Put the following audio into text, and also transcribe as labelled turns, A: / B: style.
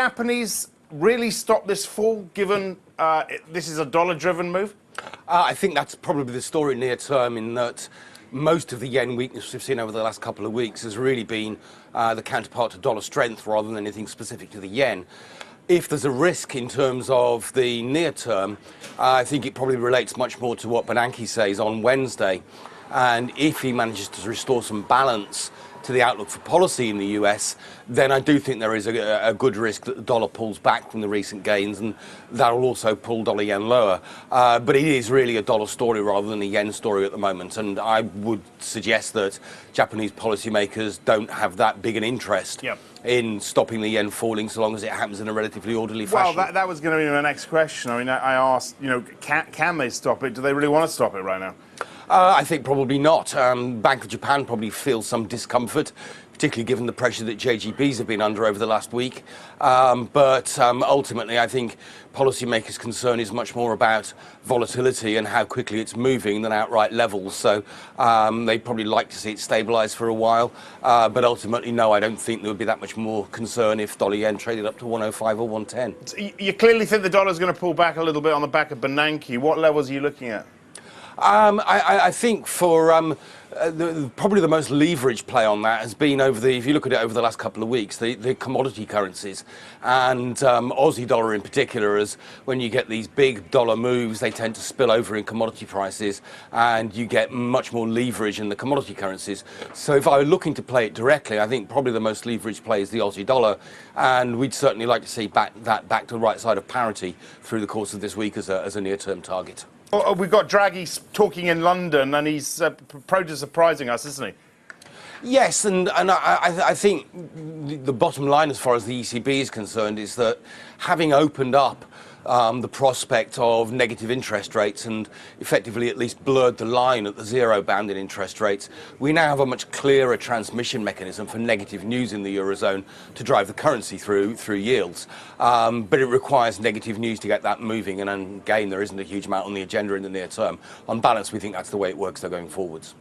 A: Japanese really stop this fall, given this is a dollar-driven move?
B: I think that's probably the story near term, in that most of the yen weakness we've seen over the last couple of weeks has really been the counterpart to dollar strength rather than anything specific to the yen. If there's a risk in terms of the near term, I think it probably relates much more to what Bernanke says on Wednesday. And if he manages to restore some balance to the outlook for policy in the US, then I do think there is a good risk that the dollar pulls back from the recent gains, and that will also pull dollar yen lower. But it is really a dollar story rather than a yen story at the moment, and I would suggest that Japanese policymakers don't have that big an interest in stopping the yen falling, so long as it happens in a relatively orderly fashion.
A: Well, that was going to be my next question. I mean, I asked, can they stop it? Do they really want to stop it right now?
B: I think probably not. Bank of Japan probably feels some discomfort, particularly given the pressure that JGBs have been under over the last week. But ultimately, I think policymakers' concern is much more about volatility and how quickly it's moving than outright levels. So they'd probably like to see it stabilise for a while. But ultimately, no, I don't think there would be that much more concern if dollar yen traded up to 105 or 110.
A: So you clearly think the dollar's going to pull back a little bit on the back of Bernanke. What levels are you looking at?
B: I think for probably the most leveraged play on that has been if you look at it over the last couple of weeks, the commodity currencies, and Aussie dollar in particular, as when you get these big dollar moves, they tend to spill over in commodity prices, and you get much more leverage in the commodity currencies. So if I were looking to play it directly, I think probably the most leveraged play is the Aussie dollar, and we'd certainly like to see that back to the right side of parity through the course of this week as a near-term target.
A: Oh, we've got Draghi talking in London, and he's prone to surprising us, isn't he?
B: Yes, and I think the bottom line as far as the ECB is concerned is that having opened up the prospect of negative interest rates and effectively at least blurred the line at the zero bound in interest rates, we now have a much clearer transmission mechanism for negative news in the Eurozone to drive the currency through yields. But it requires negative news to get that moving, and again, there isn't a huge amount on the agenda in the near term. On balance, we think that's the way it works though going forwards.